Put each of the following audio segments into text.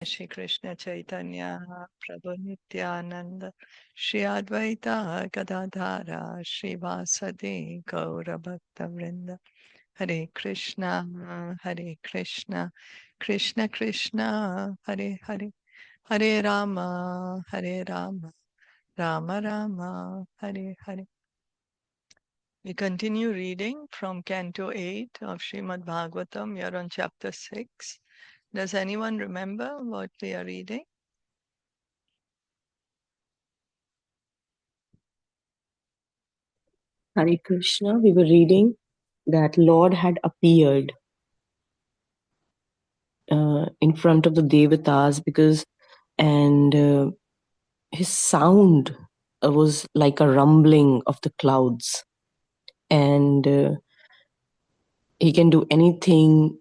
Shri Krishna Chaitanya Prabhu Nityananda Shri Advaita Gadadhara Shri Vasadi Gaura Bhakta Vrinda Hare Krishna Krishna Krishna Hare Hare Hare Rama Rama Rama Hare Hare. We continue reading from Canto 8 of Srimad Bhagavatam. We are on chapter 6. Does anyone remember what we are reading? Hare Krishna, we were reading that Lord had appeared in front of the Devatas and his sound was like a rumbling of the clouds, and he can do anything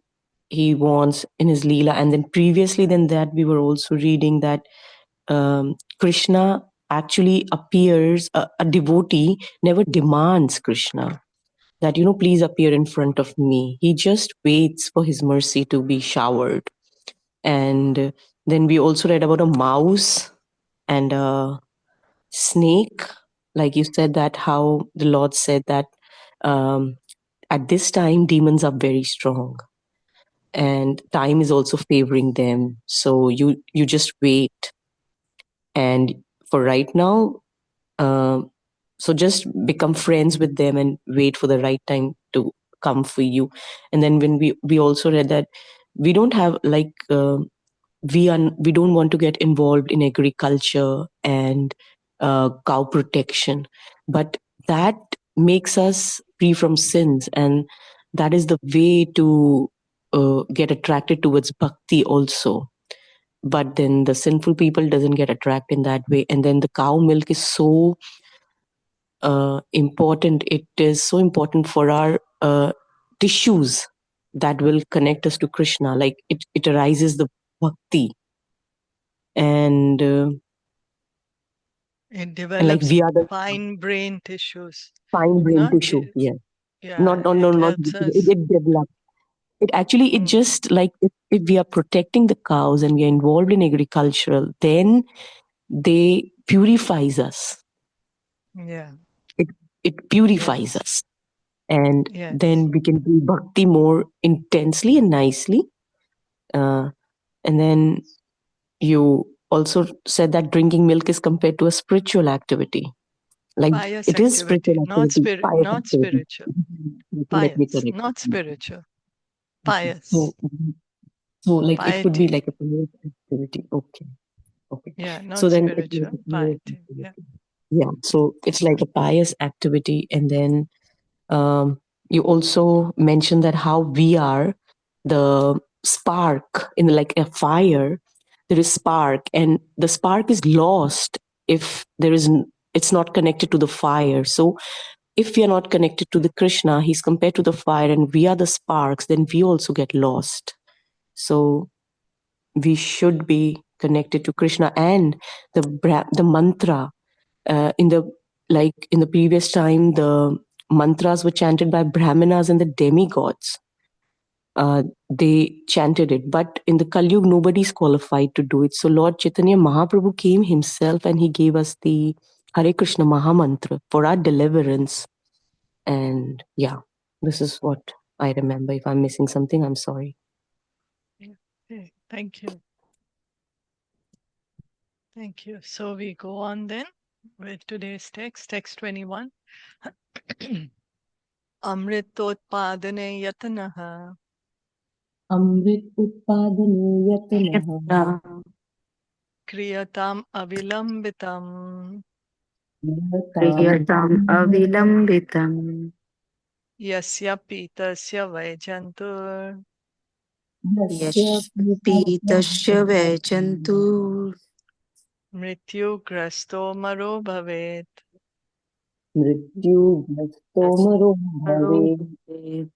he wants in his Leela. And then previously than that, we were also reading that Krishna actually appears, a devotee never demands Krishna that, please appear in front of me. He just waits for his mercy to be showered. And then we also read about a mouse and a snake. Like you said, that how the Lord said that at this time, demons are very strong and time is also favoring them. So you just wait. And for right now, so just become friends with them and wait for the right time to come for you. And then when we also read that we don't have we don't want to get involved in agriculture and cow protection, but that makes us free from sins, and that is the way to get attracted towards bhakti also. But then the sinful people doesn't get attracted in that way, and then the cow milk is so important. It is so important for our tissues that will connect us to Krishna. Like it arises the bhakti, and It like develops we are the fine brain tissues. fine brain Not tissue. Yes, yeah, no, it not helps us. it develops. It actually, it just like if we are protecting the cows and we are involved in agricultural, then they purifies us. Yeah. It purifies Yes. us, and Yes. then we can do bhakti more intensely and nicely. And then you also said that drinking milk is compared to a spiritual activity. Like Pious it is activity, spiritual activity, pious not activity. spiritual. Let me Pious, correct not it. spiritual. Okay. Pious. So like it could be Piety. like a pious activity. Okay. Yeah, So not then it's like spiritual. a pious Piety. Yeah. activity. Yeah. So it's like a pious activity, and then you also mentioned that how we are the spark in like a fire. There is spark, and the spark is lost if it's not connected to the fire. So if we are not connected to the Krishna, he's compared to the fire, and we are the sparks, then we also get lost. So we should be connected to Krishna. And the mantra in the previous time, the mantras were chanted by brahmanas and the demigods. They chanted it, but in the Kali Yuga, nobody is qualified to do it. So Lord Chaitanya Mahaprabhu came himself and he gave us the Hare Krishna Mahamantra for our deliverance. And yeah, this is what I remember. If I'm missing something, I'm sorry. Okay. Thank you. Thank you. So we go on then with today's text 21. Amritotpadane yatanaha Amrit utpadane yatanaha kriyatam avilambitam Kriyatam avilambitam yasya pitasya vajantur yashpitasya vajantu mrityu grasto maro bhavet. mrityu bhastomaro bhave.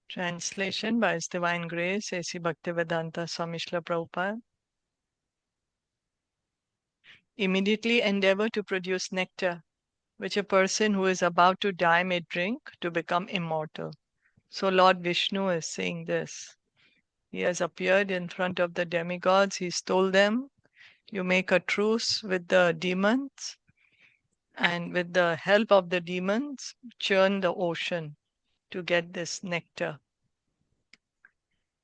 Translation by His Divine Grace, A.C. Bhaktivedanta Swami Srila Prabhupada. Immediately endeavor to produce nectar, which a person who is about to die may drink to become immortal. So Lord Vishnu is saying this. He has appeared in front of the demigods. He's told them, you make a truce with the demons, and with the help of the demons, churn the ocean to get this nectar.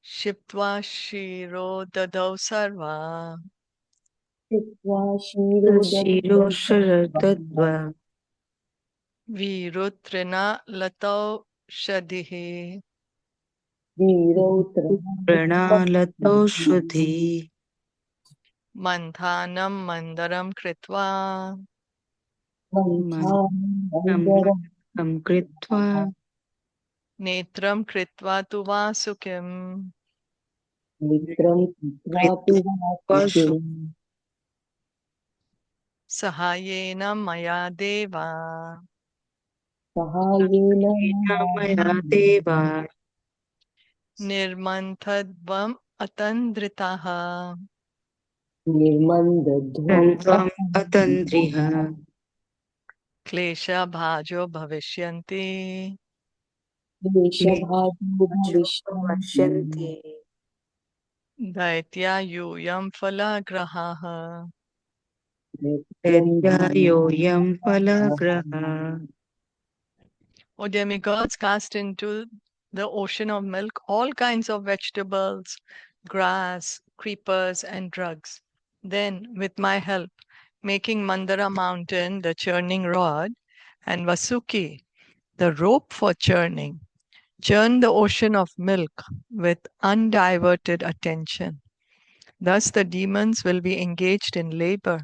Shiptva shiro dadau sarva Shiro Sharadadva virutrina latau shadihi Pranalato Shuddhi manthanam mandaram kritva Mantam Kritva netram kritva tu vasukim Kritva sahayena maya deva Maya Deva nirmanthadvam atandritaha Tandvam Atandriha klesha bhajo bhavishyanti Vashanti daitya yuyam falagrahaha. Yoyam Falagraha. O demigods, cast into the ocean of milk all kinds of vegetables, grass, creepers, and drugs. Then, with my help, making Mandara mountain the churning rod, and Vasuki the rope for churning, churn the ocean of milk with undiverted attention. Thus the demons will be engaged in labor,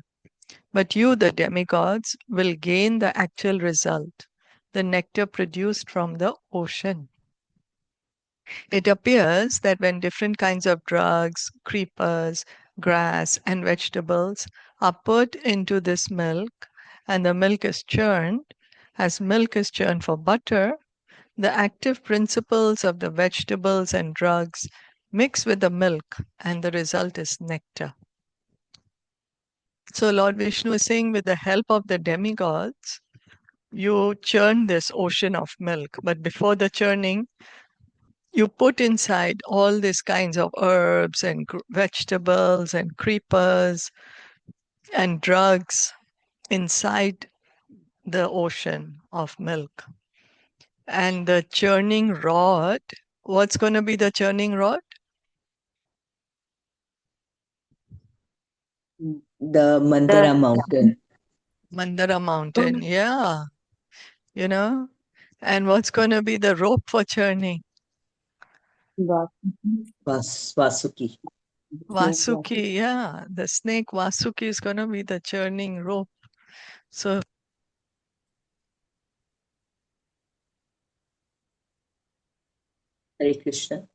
but you, the demigods, will gain the actual result, the nectar produced from the ocean. It appears that when different kinds of drugs, creepers, grass, and vegetables are put into this milk and the milk is churned, as milk is churned for butter, the active principles of the vegetables and drugs mix with the milk and the result is nectar. So Lord Vishnu is saying, with the help of the demigods, you churn this ocean of milk. But before the churning, you put inside all these kinds of herbs and vegetables and creepers and drugs inside the ocean of milk. And the churning rod, what's going to be the churning rod? The Mandara mountain. Mandara mountain, yeah. You know, and what's going to be the rope for churning? Vasuki. Vasuki, yeah. The snake Vasuki is going to be the churning rope. So Hare Krishna.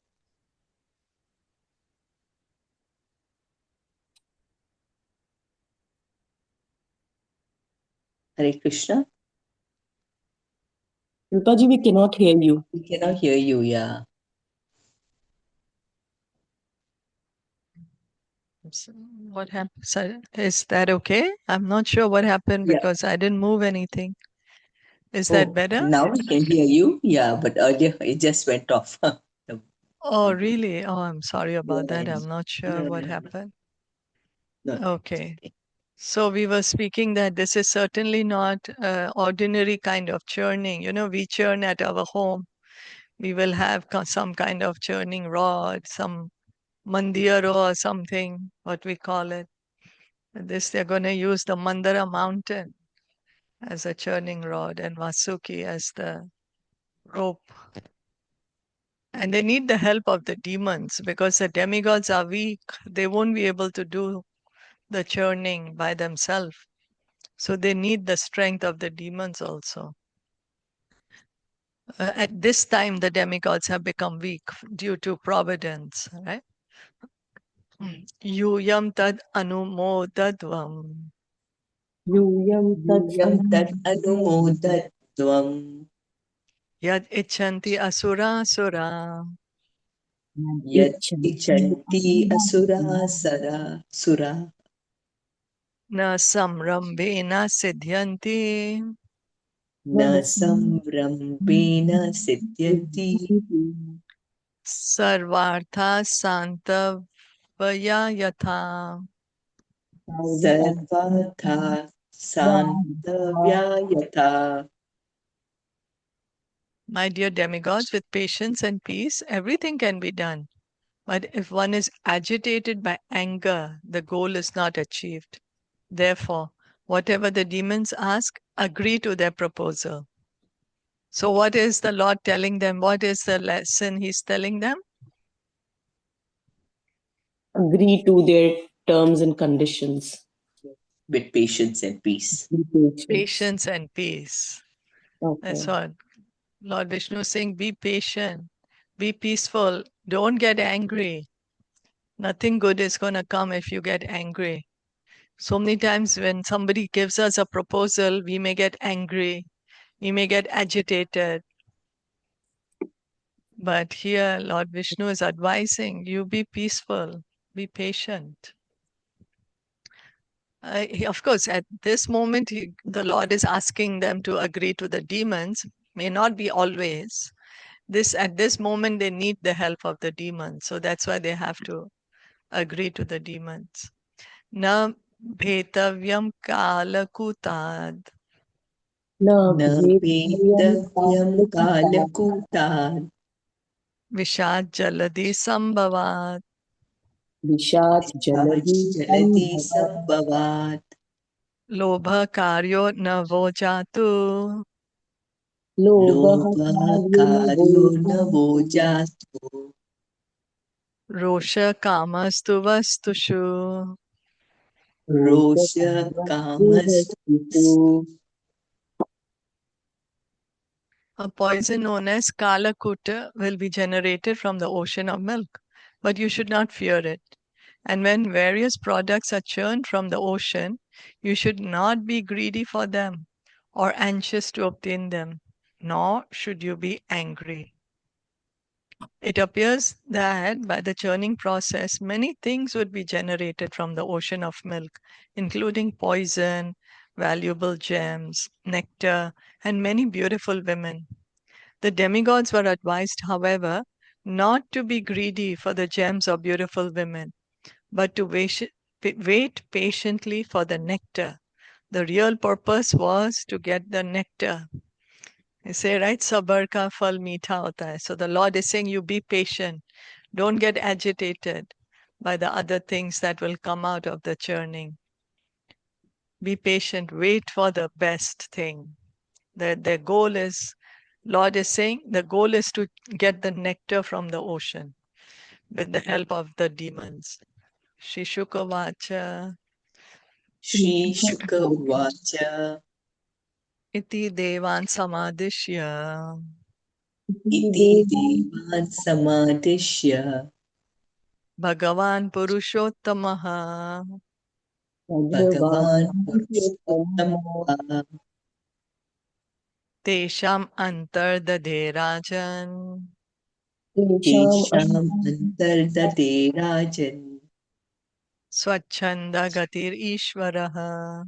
Hare Krishna. Rupaji, we cannot hear you. We cannot hear you, yeah. what happened? Is that okay? I'm not sure what happened Yeah. because I didn't move anything. Is that better? Now we can hear you, yeah, but earlier it just went off. Oh, really? Oh, I'm sorry about that. Yes. I'm not sure what No. happened. No. Okay. So we were speaking that this is certainly not ordinary kind of churning. You know, we churn at our home. We will have some kind of churning rod, some mandiro or something, what we call it. This, they're going to use the Mandara mountain as a churning rod and Vasuki as the rope. And they need the help of the demons because the demigods are weak. They won't be able to do the churning by themselves. So they need the strength of the demons also. At this time, the demigods have become weak due to providence, right? Yuyam tad anumodadvam. Yuyam Tat anumodatvam. Yad ichanti asura sura. Yat ichanti asura sura. Na samrambena siddhyanti. Na samrambena siddhyanti. Sarvartha Santavaya Yatha. Sarvatha Santavyayatha. My dear demigods, with patience and peace, everything can be done. But if one is agitated by anger, the goal is not achieved. Therefore, whatever the demons ask, agree to their proposal. So, what is the Lord telling them? What is the lesson He's telling them? Agree to their terms and conditions. With patience and peace. Be patient. Patience and peace. That's Okay. what Lord Vishnu is saying. Be patient, be peaceful, don't get angry. Nothing good is going to come if you get angry. So many times when somebody gives us a proposal, we may get angry, we may get agitated. But here, Lord Vishnu is advising you be peaceful, be patient. Of course, at this moment, the Lord is asking them to agree to the demons. May not be always. At this moment, they need the help of the demons. So that's why they have to agree to the demons. Na bhetavyam kalakutad. Na Na bhedavyam vedavyam kalakutad kalakutad. Vishad jaladi sambhavat. vishat jaladi Jaladi sambhavat sambhavat. Lobha karyo navojatu. lobah Lobha karyena karyo vojatu navojatu. Rosha kamastu vastushu. Rosha kamas. rosakamastu A poison known as Kalakuta will be generated from the ocean of milk, but you should not fear it. And when various products are churned from the ocean, you should not be greedy for them or anxious to obtain them, nor should you be angry. It appears that by the churning process, many things would be generated from the ocean of milk, including poison, valuable gems, nectar, and many beautiful women. The demigods were advised, however, not to be greedy for the gems or beautiful women, but to wait patiently for the nectar. The real purpose was to get the nectar. You say, right, sabar ka phal meetha hota hai. So the Lord is saying, you be patient. Don't get agitated by the other things that will come out of the churning. Be patient. Wait for the best thing. The goal is, Lord is saying, the goal is to get the nectar from the ocean with the help of the demons. Shishuka vacha Shri Shuka Uvacha. iti devan samadishya Iti devan samadishya. Bhagavan Purushottamaha Bhagavan bhagavan Purushottamah. Tesham Antardade Rajan tesham Tesham antardade rajan. Swachanda Gatir Ishvaraha.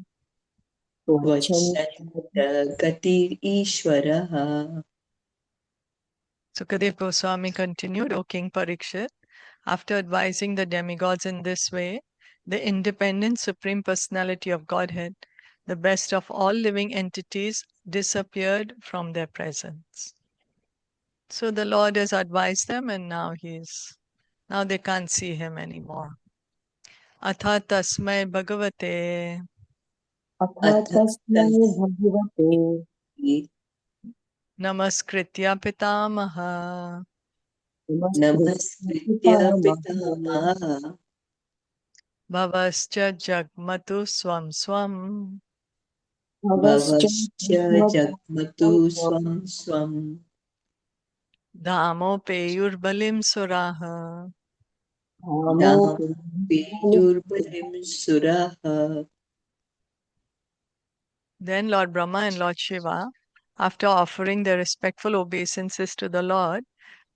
Vachanda gatir Ishvaraha. Sukadev Goswami continued, O King Parikshit, after advising the demigods in this way, the independent Supreme Personality of Godhead, the best of all living entities, disappeared from their presence. So the Lord has advised them, and now they can't see him anymore. Atha tasmai bhagavate atha tasmai bhagavate namaskritya pitamaha Namaskritya Pitamaha. bhavascha jagmatu swam swam Bhavascha Jagmatu Swam Swam. dhamo peyurbalim suraha. Dham Peyurbalim Suraha. Then Lord Brahma and Lord Shiva, after offering their respectful obeisances to the Lord,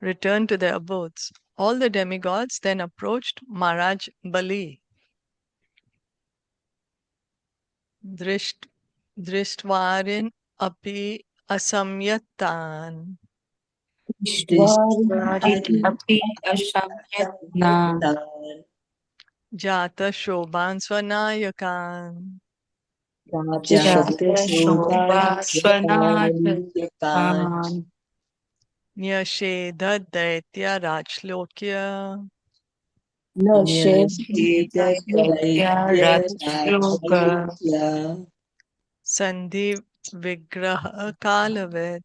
returned to their abodes. All the demigods then approached Maharaj Bali. Drishtvarin api asamyatan Drishtvarit ashamyatna Jata Shobhan Swanayakan Jata Shobha Swanatakan Nyashedha Daitya Rajlokya Rajloka Sandhi Vigraha Kalavet.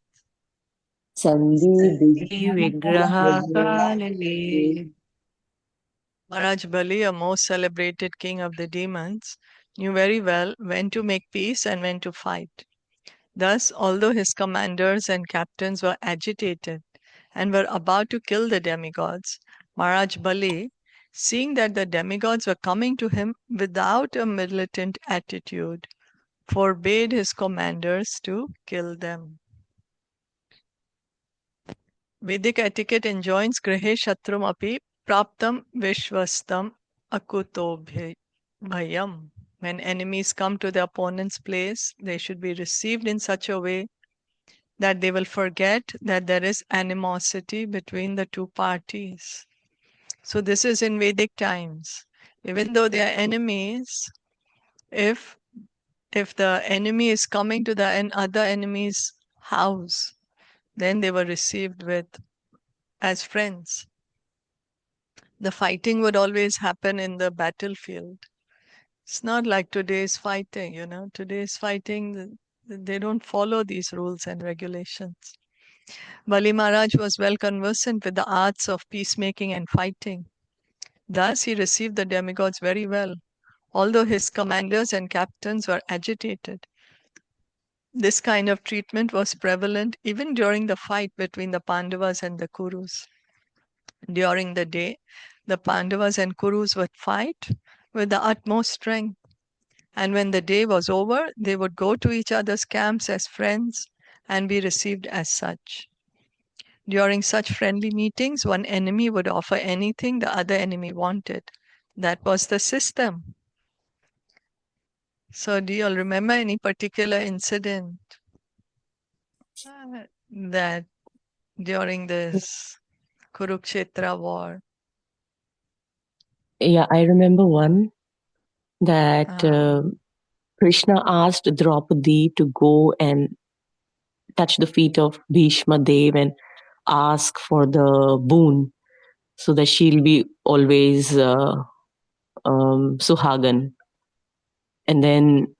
Vigraha Kalave Maharaj Bali, a most celebrated king of the demons, knew very well when to make peace and when to fight. Thus, although his commanders and captains were agitated and were about to kill the demigods, Maharaj Bali, seeing that the demigods were coming to him without a militant attitude, forbade his commanders to kill them. Vedic etiquette enjoins Grihe Shatrum api praptam vishwastam akutobhyam. When enemies come to the opponent's place, they should be received in such a way that they will forget that there is animosity between the two parties. So this is in Vedic times. Even though they are enemies, if the enemy is coming to the other enemy's house, then they were received with as friends. The fighting would always happen in the battlefield. It's not like today's fighting, Today's fighting, they don't follow these rules and regulations. Bali Maharaj was well conversant with the arts of peacemaking and fighting. Thus, he received the demigods very well, although his commanders and captains were agitated. This kind of treatment was prevalent even during the fight between the Pandavas and the Kurus. During the day, the Pandavas and Kurus would fight with the utmost strength. And when the day was over, they would go to each other's camps as friends and be received as such. During such friendly meetings, one enemy would offer anything the other enemy wanted. That was the system. So, do you all remember any particular incident that during this Kurukshetra war? Yeah, I remember one that Uh, Krishna asked Draupadi to go and touch the feet of Bhishma Dev and ask for the boon so that she'll be always Suhagan. And then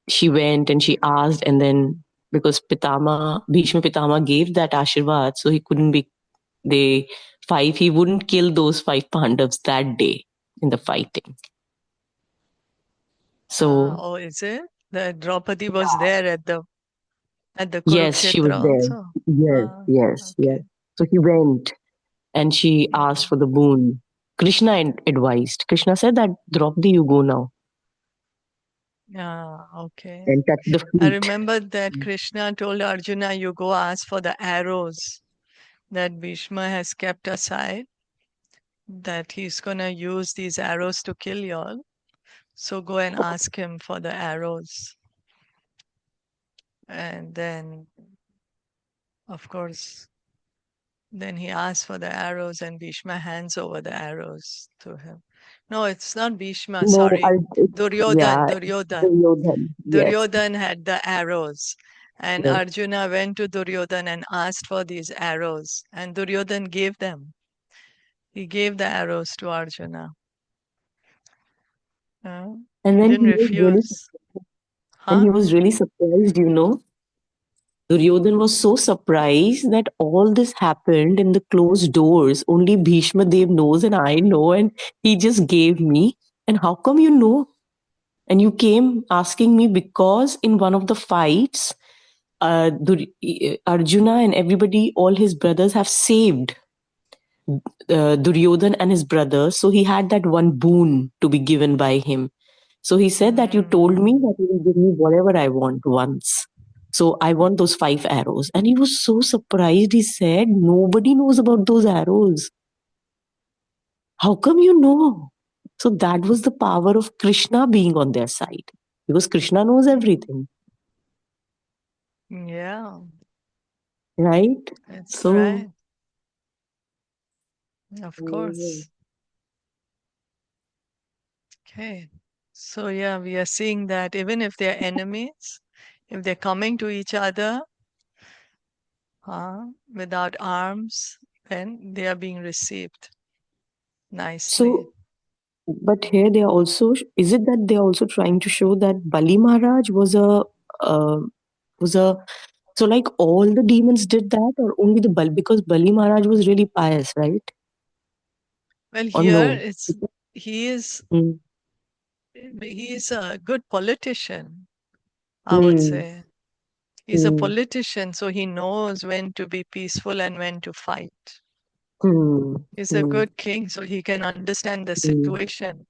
she went and she asked, and then because Bhishma Pitama gave that Ashirvad, so he couldn't be he wouldn't kill those 5 Pandavas that day in the fighting. So is it? The Draupadi was there at the yes, she was Kurukshetra there. also? Yes. Okay. So he went and she asked for the boon. Krishna advised. Krishna said that Draupadi, you go now Okay. and touch the I feet. remember that Krishna told Arjuna, you go ask for the arrows that Bhishma has kept aside, that he's going to use these arrows to kill you all. So go and ask him for the arrows. And then, of course, then he asks for the arrows and Bhishma hands over the arrows to him. No, it's not Bhishma, No, sorry. Duryodhan. Duryodhan. Yes. Duryodhan had the arrows. And Yes. Arjuna went to Duryodhan and asked for these arrows. And Duryodhan gave them. He gave the arrows to Arjuna. And He then didn't refuse. he was really surprised, Duryodhan was so surprised that all this happened in the closed doors. Only Bhishma Dev knows and I know, and he just gave me. And how come you know? And you came asking me because in one of the fights, Arjuna and everybody, all his brothers have saved Duryodhan and his brothers. So he had that one boon to be given by him. So he said that you told me that you will give me whatever I want once. So I want those 5 arrows. And he was so surprised. He said, nobody knows about those arrows. How come you know? So that was the power of Krishna being on their side. Because Krishna knows everything. Yeah, Right? that's So right. Of course. Okay. So yeah, we are seeing that even if they're enemies, if they're coming to each other without arms, then they are being received nicely. So, but here they are also, is it that they are also trying to show that Bali Maharaj uh, was a, so like all the demons did that, or only the Bali, because Bali Maharaj was really pious, right? Well, Or here no? he is Mm. a good politician, I would say. He's a politician, so he knows when to be peaceful and when to fight. He's a good king, so he can understand the situation.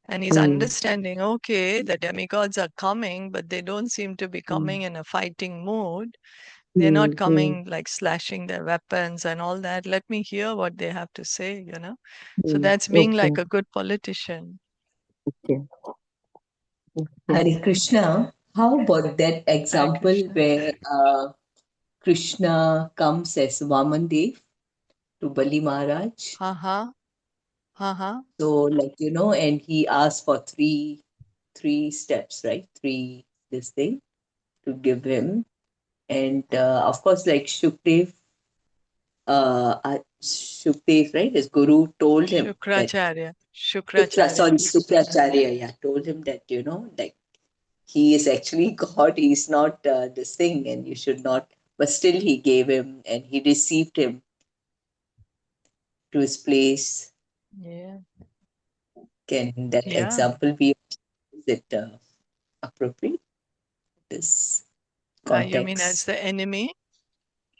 And he's understanding, okay, the demigods are coming, but they don't seem to be coming in a fighting mood. They're not coming like slashing their weapons and all that. Let me hear what they have to say, you know. So that's being like a good politician. Okay. Hare Krishna. How about that example Krishna. where Krishna comes as Vaman Dev to Bali Maharaj? Uh-huh. Uh-huh. So, like, and he asked for three steps, right? Three this thing to give him. And of course, like Shukdev, right? His guru told him that Shukracharya, yeah, told him that, like he is actually God, he's not this thing, and you should not, but still he gave him and he received him to his place. Yeah. Can that Yeah. example be, is it appropriate? This context. You mean as the enemy?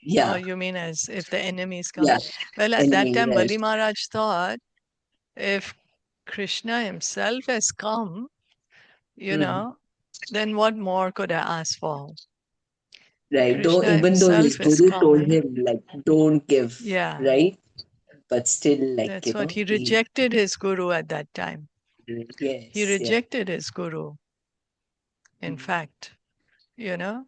Yeah. Or you mean as if the enemy is coming? Yeah. Well, at that Enemy, time, right. Bali Maharaj thought if Krishna himself has come, you know, then what more could I ask for? Right. Though Krishna even though his himself is guru told coming. him like don't give, Yeah. right? But still, like, That's what he rejected his guru at that time. Yes. He rejected his guru, in fact, you know.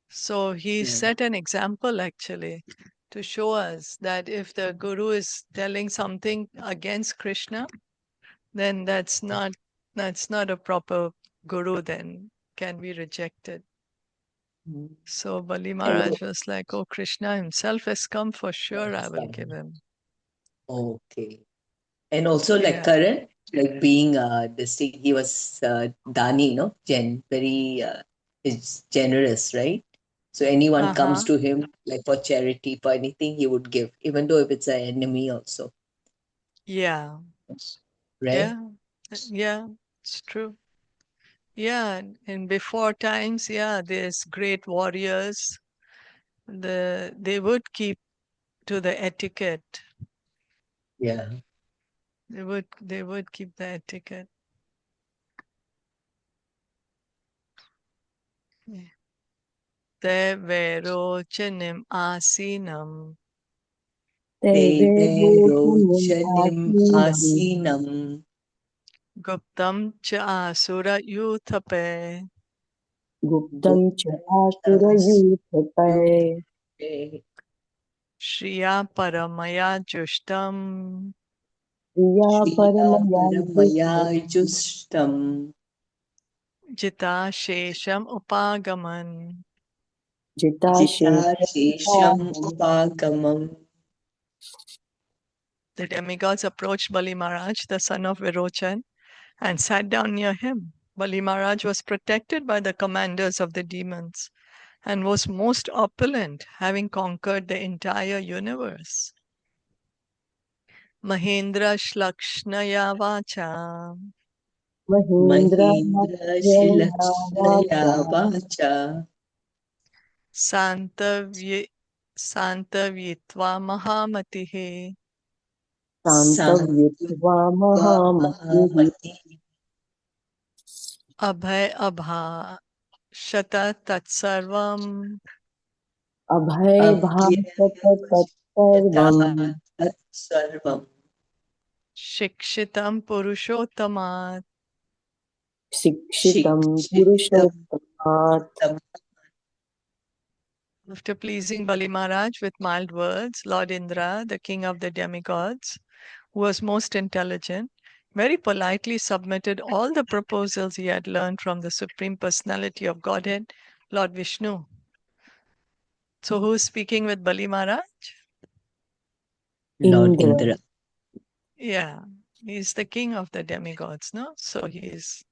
So he set an example actually to show us that if the guru is telling something against Krishna, then that's not a proper guru, then can be rejected. So Bali Maharaj was like, oh, Krishna himself has come, for sure I will give him. Okay. And also like Yeah. Karan, like being this thing, he was Dani, very is generous, right? So anyone comes to him like for charity, for anything, he would give, even though if it's an enemy also, Yeah. right? Yeah, it's true. Yeah, in before times, yeah, there's great warriors. They would keep to the etiquette. Yeah. They would keep the etiquette. Te verochanim asinam Deverochanim asinam guptam cha asura yuthape Guptam cha asura yuthape shriya paramaya jushtam Priya paramaya Paramaya Justam jita shesham upagaman. Jita Shesham Upagamam. The demigods approached Bali Maharaj, the son of Virochan, and sat down near him. Bali Maharaj was protected by the commanders of the demons and was most opulent, having conquered the entire universe. Mahendra Shlakshnaya Vacha Mahindra Mahindra Vacha Shilakshnaya Vacha Santavitva Mahamatihe Santavyitva Mahamati Mahamati Abhay Abha Shata Tatsarvam Abhay Bhasata Tatsarvam Tat Sarvam Shikshitam Purushottamat. Sikshitam Shikshitam Purushottamat. After pleasing Bali Maharaj with mild words, Lord Indra, the king of the demigods, who was most intelligent, very politely submitted all the proposals he had learned from the Supreme Personality of Godhead, Lord Vishnu. So who's speaking with Bali Maharaj? Lord Indra. Indra. Yeah, he's the king of the demigods, no? So he's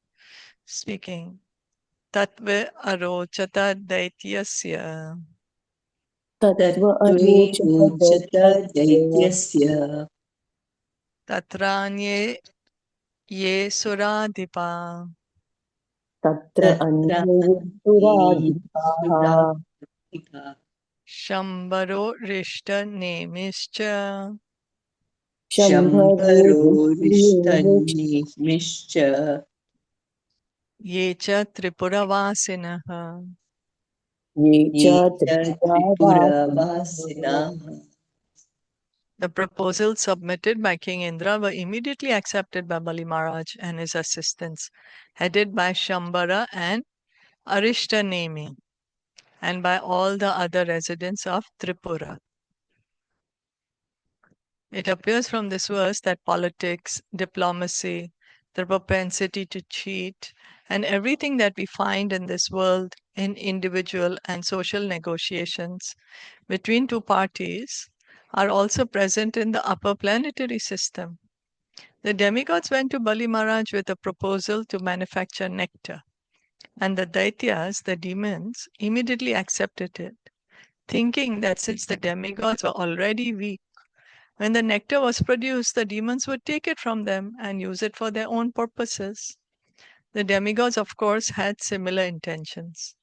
speaking. Tatva arochata daityasya Tattva Tatve arochata uchata daityasya daityasya tatranye ye suradhipa tatra tatra anye suradhipaha sudapika shambaro rishta nemischa shambharo shambharo vishnu rishtanimischa ye cha tripuravasinaha. ye ye cha cha tripuravasinah. tripura The proposals submitted by King Indra were immediately accepted by Bali Maharaj and his assistants, headed by Shambhara and Arishtanemi, and by all the other residents of Tripura. It appears from this verse that politics, diplomacy, the propensity to cheat, and everything that we find in this world in individual and social negotiations between two parties are also present in the upper planetary system. The demigods went to Bali Maharaj with a proposal to manufacture nectar, and the Daityas, the demons, immediately accepted it, thinking that since the demigods were already weak, when the nectar was produced, the demons would take it from them and use it for their own purposes. The demigods, of course, had similar intentions.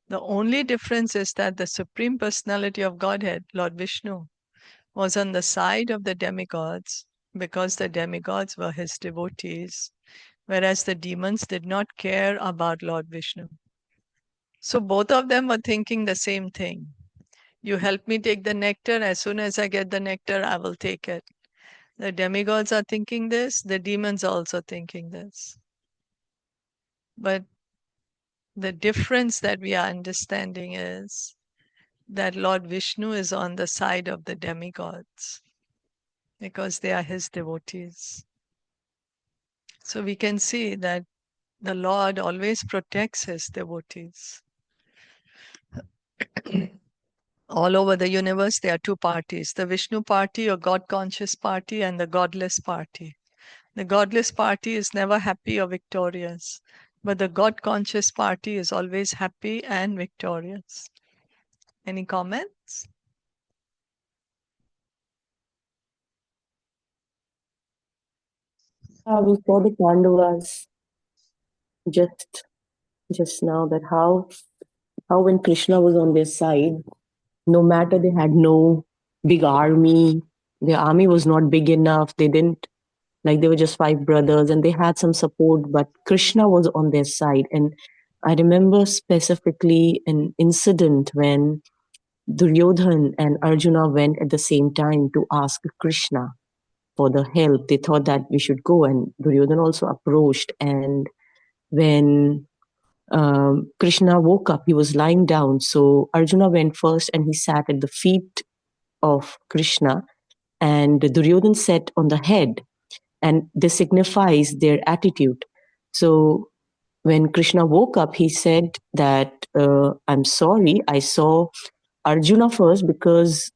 The only difference is that the Supreme Personality of Godhead, Lord Vishnu, was on the side of the demigods because the demigods were his devotees, whereas the demons did not care about Lord Vishnu. So both of them were thinking the same thing. You help me take the nectar. As soon as I get the nectar, I will take it. The demigods are thinking this, the demons are also thinking this. But the difference that we are understanding is that Lord Vishnu is on the side of the demigods because they are his devotees. So we can see that the Lord always protects his devotees. All over the universe, there are two parties, the Vishnu party or God conscious party and the godless party. The godless party is never happy or victorious, but the God conscious party is always happy and victorious. Any comments? We saw the Pandavas just now, that how when Krishna was on their side, no matter they had no big army, their army was not big enough, they didn't, like, they were just 5 brothers and they had some support, but Krishna was on their side. And I remember specifically an incident when Duryodhan and Arjuna went at the same time to ask Krishna for the help. They thought that we should go, and Duryodhan also approached. And when Krishna woke up, he was lying down. So Arjuna went first and he sat at the feet of Krishna, and Duryodhan sat on the head, and this signifies their attitude. So when Krishna woke up, he said that, I'm sorry, I saw Arjuna first because,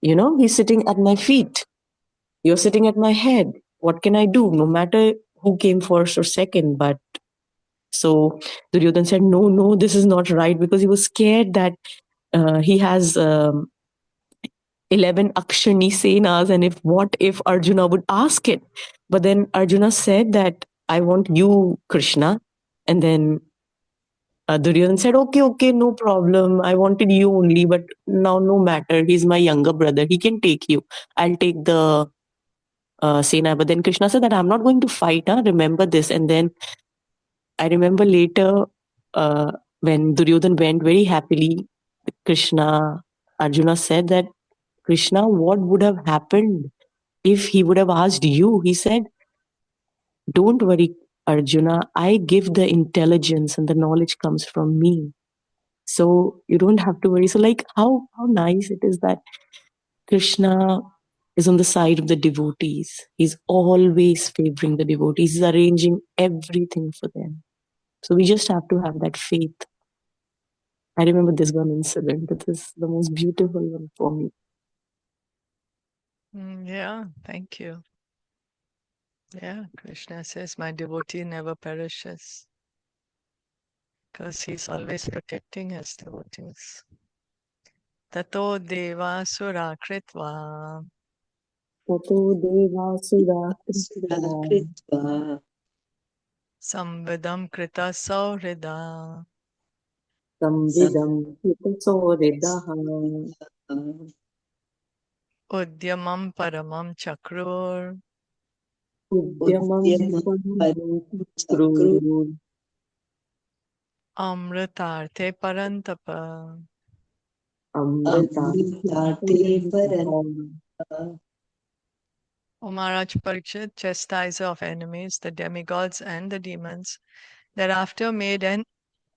he's sitting at my feet. You're sitting at my head. What can I do? No matter who came first or second. But so Duryodhan said, no, this is not right, because he was scared that he has 11 Akshani Senas, and what if Arjuna would ask it? But then Arjuna said that, I want you, Krishna. And then Duryodhan said, okay, no problem. I wanted you only, but now no matter. He's my younger brother. He can take you. I'll take the Sena. But then Krishna said that I'm not going to fight. Remember this. And then I remember later when Duryodhan went very happily, Arjuna said that, Krishna, what would have happened if he would have asked you? He said, don't worry, Arjuna. I give the intelligence and the knowledge comes from me. So you don't have to worry. So like how nice it is that Krishna is on the side of the devotees. He's always favoring the devotees. He's arranging everything for them. So we just have to have that faith. I remember this one incident. It is the most beautiful one for me. Yeah, thank you. Yeah, Krishna says, my devotee never perishes because he's always protecting his devotees. Tato deva sura kritva Tato devasura krita Kritva samvidam krita saurida samvidam kritasoredaha udyamam paramam chakrur udyamam paramam Chakru krur amritarte parantapa. Amritate amritam. O Maharaj Parikshit, chastiser of enemies, the demigods and the demons, thereafter made an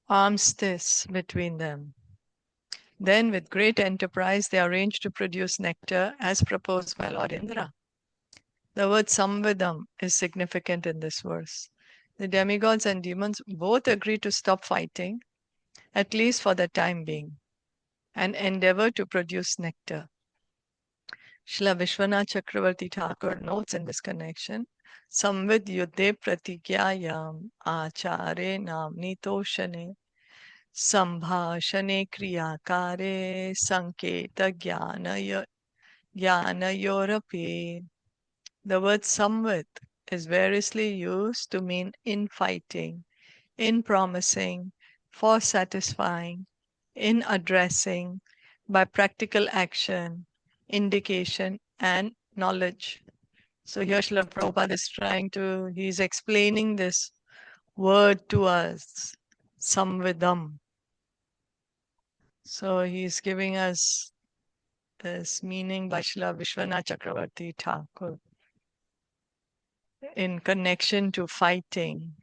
armistice between them. Then, with great enterprise, they arranged to produce nectar as proposed by Lord Indra. The word samvidam is significant in this verse. The demigods and demons both agree to stop fighting, at least for the time being, and endeavor to produce nectar. Srila Vishwanath Chakravarti Thakur notes in this connection, Samvid Yuddhe Pratigyayam Achare Namnitoshane Sambhashane Kriyakare Sanketa Jnanayorapi. The word samvid is variously used to mean in fighting, in promising, for satisfying, in addressing, by practical action, indication, and knowledge. So here Srila Prabhupada is he's explaining this word to us, samvidam. So he's giving us this meaning by Srila Vishwanath Chakravarti Thakur in connection to fighting,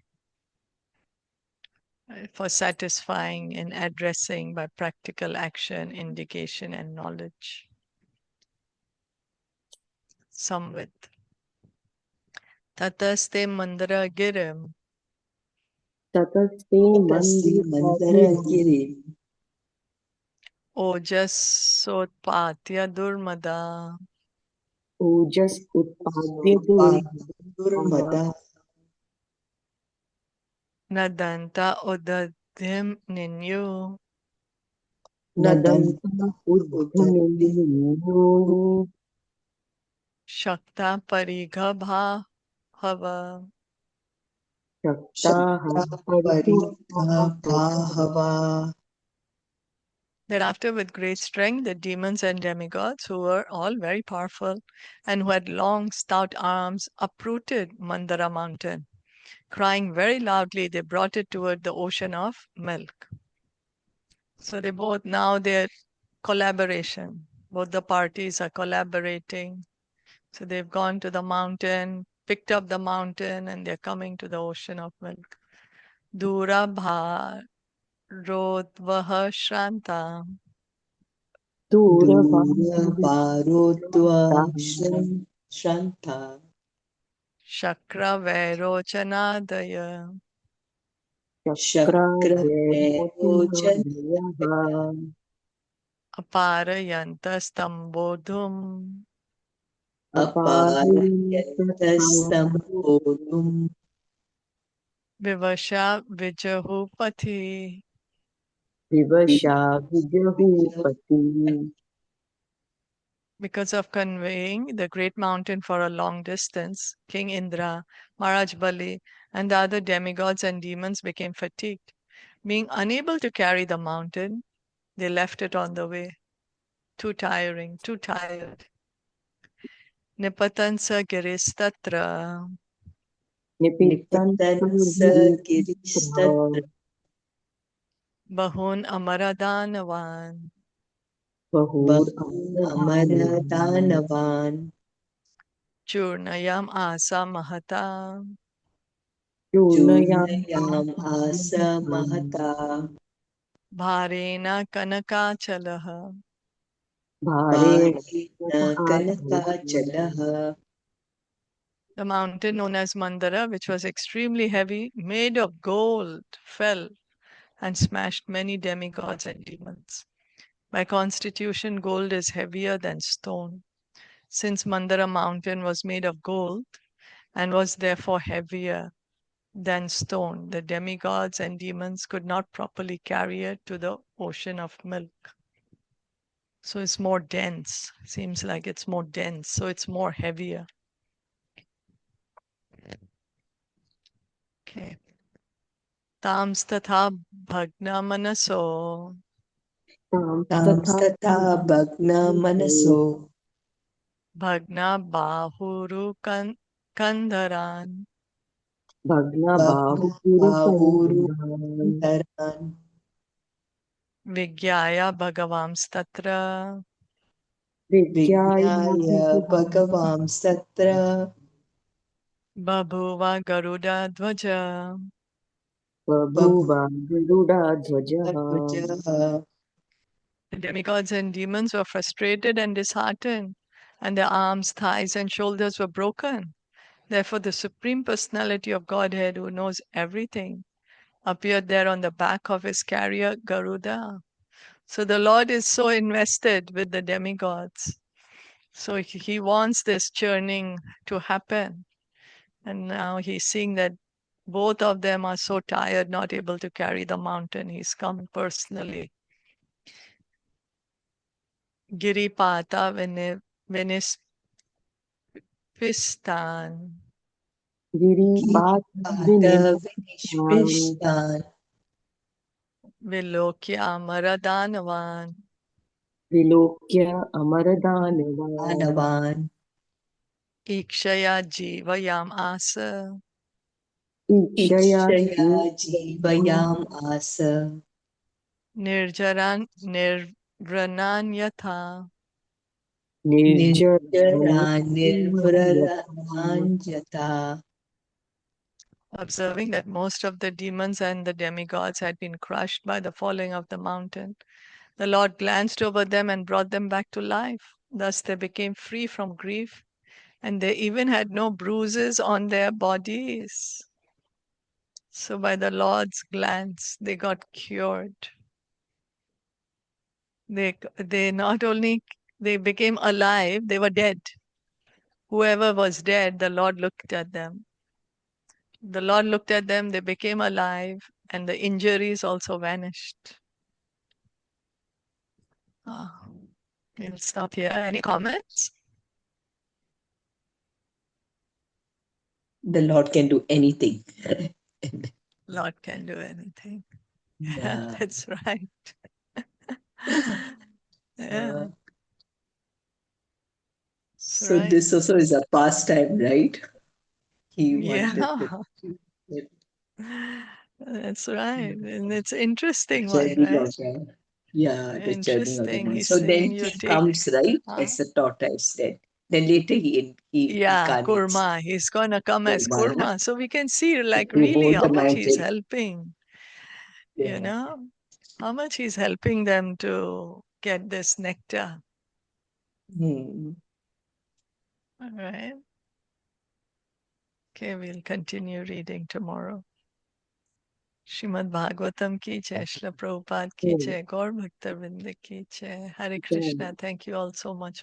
for satisfying in addressing by practical action, indication, and knowledge. Samvid. Tataste mandara girim Tataste Tasi Mandaragiri ojasotpatya durmada ojas utpadya Durmada nadanta odadhim ninyu nadanta Nadanta Udati udhaninyo shakta parigha bhava. shaktaha Shakta paritha Parikha Bhava Thereafter, with great strength, the demons and demigods, who were all very powerful and who had long, stout arms, uprooted Mandara mountain. Crying very loudly, they brought it toward the ocean of milk. So they both, now their collaboration, both the parties are collaborating. So they've gone to the mountain, picked up the mountain, and they're coming to the ocean of milk. Dura bharodvaha shranta Dura Bharotva Durabharodva Shanta shakra vairochanadaya Shakra Shakra Vairochanadyaha aparayanta stambodhum Aparyantasambodham Aparyantasambodhum vivasha vijahupati. Vivasha Vijahupati. Because of conveying the great mountain for a long distance, King Indra, Maharaj Bali, and the other demigods and demons became fatigued. Being unable to carry the mountain, they left it on the way. Too tiring, too tired. Nipatansa giristatra Nipatansa Nipitansamgiritra Giristatra bahun amaradanavan Bahur Bahun Amradanavan Amaradanavan churnayam asa mahata Churnayam Churnayam Asa Asamahata Mahata bharena kanakachalaha भारेण कनकाचलः. The mountain known as Mandara, which was extremely heavy, made of gold, fell and smashed many demigods and demons. By constitution, gold is heavier than stone. Since Mandara mountain was made of gold and was therefore heavier than stone, the demigods and demons could not properly carry it to the ocean of milk. So it's more dense. Seems like it's more dense, so it's more heavier. Okay. Tams tatha bhagna manaso तांस्तथा भग्नमनसो bhagna bahuru kandharan भग्नबाहुपुरुषैर्धरान् भग्नबाहुरुधरान् vigyaya bhagavamstatra विज्ञाय विज्ञाय भगवांस्तत्र babhuva garuda dvaja. बभूव गरुडाध्वजः. बभूवध्वजः. The demigods and demons were frustrated and disheartened, and their arms, thighs, and shoulders were broken. Therefore, the Supreme Personality of Godhead, who knows everything, appeared there on the back of his carrier Garuda. So the Lord is so invested with the demigods. So he wants this churning to happen. And now he's seeing that both of them are so tired, not able to carry the mountain. He's come personally. Giripata Vinispistan गिरिपातविनिष्ठान् विनिष्पिष्टान् Vilokya Maradanavan विलोक्य अमरदानवान् दानवान् Ikshaya Jivayam Asa ईक्षया इक्षया जीवयाम् us Nirjaran Nirvrananyatha. निर्जरान् निर्जरान् निर्व्रतान् Observing that most of the demons and the demigods had been crushed by the falling of the mountain, the Lord glanced over them and brought them back to life. Thus they became free from grief, and they even had no bruises on their bodies. So by the Lord's glance, they got cured. They not only they became alive, they were dead. Whoever was dead, the Lord looked at them. The Lord looked at them, they became alive, and the injuries also vanished. We'll stop here. Any comments? The Lord can do anything. Lord can do anything. Yeah. That's right. Yeah. So Right. this also is a pastime, right? He wanted Yeah. to That's right. And it's interesting one, journey right? of the, yeah, the journey of the Interesting. man. He's So saying then you he take comes, right, huh? as a tortoise then later he Yeah, incarnates Kurma. He's gonna come as Kurma, Kurma. So we can see like to really hold how the much he's mountain. helping, you Yeah. know, how much he's helping them to get this nectar. Hmm. All right. Okay, we'll continue reading tomorrow. Srimad Bhagavatam ki jai, Srila Prabhupada ki jai, Gaur Bhakta Vrinda ki jai. Hare Krishna. Thank you all so much